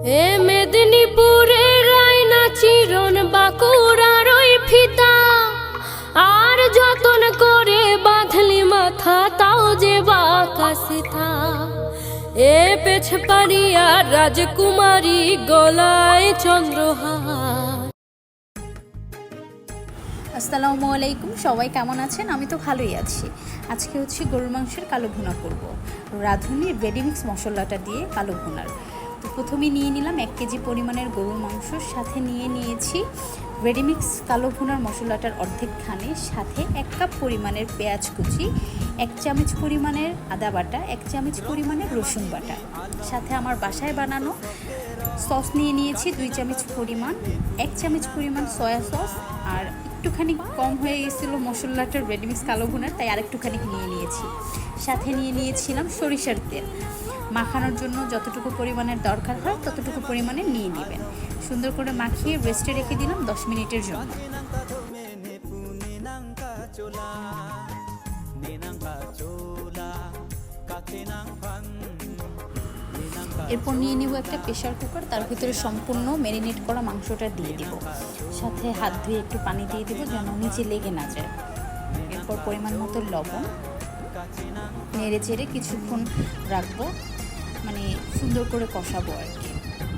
এ মেদিনীপুরের রায়না চিরন বাঁকুড়ার ওই ফিতা, আর যতন করে বাঁধলি মাথা তাও যে বাঁকাশিথা। এ পেছ পাড়িয়ার রাজকুমারী গলায় চন্দ্রহার। আসসালামু আলাইকুম, সবাই কেমন আছেন? আমি তো ভালোই আছি। আজকে হচ্ছে গরুর মাংসের কালো ভুনা করব, রাঁধুনির রেডিমিক্স মশলাটা দিয়ে কালো ভুনার। তো প্রথমে নিয়ে নিলাম 1 কেজি পরিমাণের গরুর মাংস, সাথে নিয়েছি রেডিমিক্স কালো ভুনার মশলাটার অর্ধেকখানে, সাথে 1 কাপ পরিমাণের পেঁয়াজ কুচি, 1 চামচ পরিমাণের আদা বাটা, 1 চামচ পরিমাণের রসুন বাটা, সাথে আমার বাসায় বানানো সস নিয়েছি 2 চামচ পরিমাণ, 1 চামচ পরিমাণ সয়া সস, আর একটুখানি কম হয়ে গেছিলো মশলাটার রেডিমিক্স কালো ভুনার, তাই আরেকটুখানি নিয়েছি। সাথে নিয়েছিলাম সরিষার তেল। মাখানোর জন্য যতটুকু পরিমাণের দরকার হয় ততটুকু পরিমাণে নিয়ে নেবেন। সুন্দর করে মাখিয়ে রেস্টে রেখে দিলাম 10 মিনিটের জন্য। এরপর নিয়ে নেব একটা প্রেশার কুকার, তার ভিতরে সম্পূর্ণ ম্যারিনেট করা মাংসটা দিয়ে দিব, সাথে হাত ধুয়ে একটু পানি দিয়ে দিব যেন নিচে লেগে না যায়। এরপর পরিমাণ মতো লবণ, নেড়ে চেড়ে কিছুক্ষণ রাখবো, মানে সুন্দর করে কষাবো আর কি।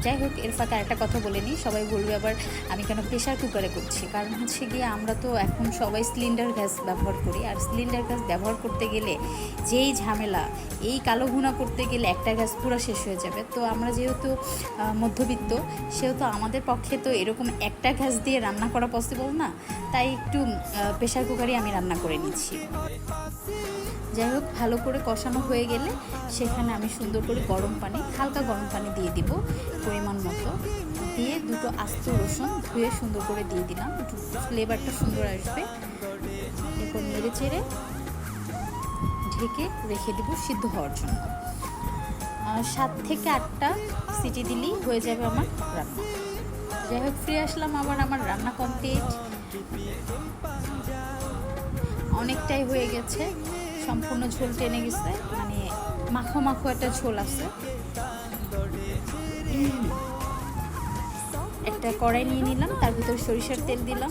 যাই হোক, এর ফাঁকে একটা কথা বলে নিই, সবাই বলবে আবার আমি কেন প্রেশার কুকারে করছি। কারণ হচ্ছে গিয়ে আমরা তো এখন সবাই সিলিন্ডার গ্যাস ব্যবহার করি, আর সিলিন্ডার গ্যাস ব্যবহার করতে গেলে যেই ঝামেলা, এই কালো ভুনা করতে গেলে একটা গ্যাস পুরো শেষ হয়ে যাবে। তো আমরা যেহেতু মধ্যবিত্ত, সেহেতু আমাদের পক্ষে তো এরকম একটা গ্যাস দিয়ে রান্না করা পসিবল না, তাই একটু প্রেশার কুকারই আমি রান্না করে নিচ্ছি। যাই হোক, ভালো করে কষানো হয়ে গেলে সেখানে আমি সুন্দর করে হালকা গরম পানি দিয়ে দিব পরিমাণ মতো, দিয়ে 2টো আস্ত রসুন ধুয়ে সুন্দর করে দিয়ে দিলাম, একটু ফ্লেভারটা সুন্দর আসবে। এরপর নেড়ে চেড়ে ঢেকে রেখে দেব সিদ্ধ হওয়ার জন্য। 7 থেকে 8টা সিটি দিলেই হয়ে যাবে আমার রান্না। যাই হোক, ফিরে আসলাম, আবার আমার রান্না কমপ্লিট। অনেকটাই হয়ে গেছে, সম্পূর্ণ ঝোল টেনে গেছে, মানে মাখো মাখো একটা ঝোল আছে। একটা কড়াই নিয়ে নিলাম, তার ভিতরে সরিষার তেল দিলাম,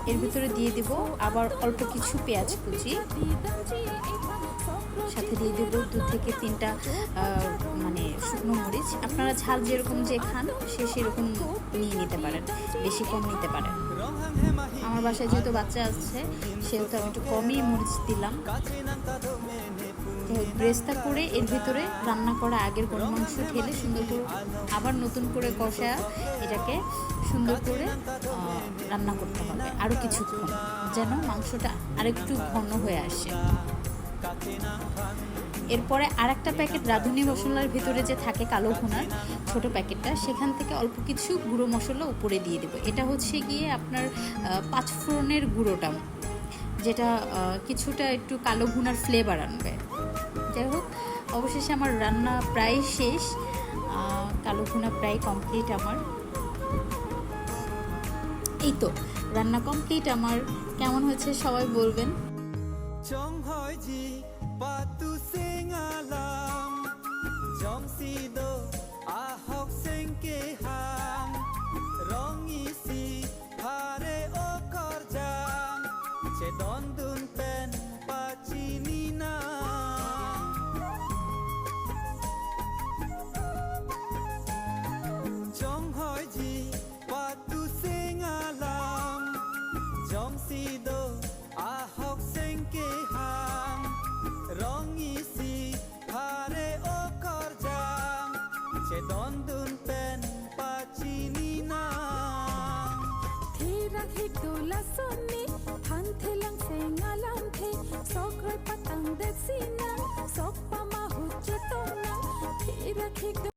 এর ভিতরে দিয়ে দিব আবার অল্প কিছু পেঁয়াজ কুচি, সাথে দিয়ে দেবো 2 থেকে 3টা মানে শুকনো মরিচ। আপনারা ঝাল যেরকম যে খান সেরকম নিয়ে নিতে পারেন, বেশি কম নিতে পারেন। আমার বাসায় যেহেতু বাচ্চা আছে সেহেতু আমি একটু কমই মরিচ দিলাম। ব্রেস্তা করে এর ভিতরে রান্না করা আগের গরুর মাংস ঢেলে সুন্দর করে আবার নতুন করে কষা এটাকে সুন্দর করে রান্না করতে হবে আরও কিছুক্ষণ, যেন মাংসটা আরেকটু ঘন হয়ে আসে। এরপরে আরেকটা প্যাকেট রাঁধুনি মশলার ভিতরে যে থাকে কালো ভুনার ছোট প্যাকেটটা, সেখান থেকে অল্প কিছু গুঁড়ো মশলা উপরে দিয়ে দেবো। এটা হচ্ছে গিয়ে আপনার 5 ফোড়নের গুঁড়োটা, যেটা কিছুটা একটু কালো ভুনার ফ্লেভার আনবে। যাই হোক, অবশেষে আমার রান্না প্রায় শেষ, কালো ভুনা প্রায় কমপ্লিট আমার। এই তো রান্না কমপ্লিট আমার। কেমন হয়েছে সবাই বলবেন। Hito la son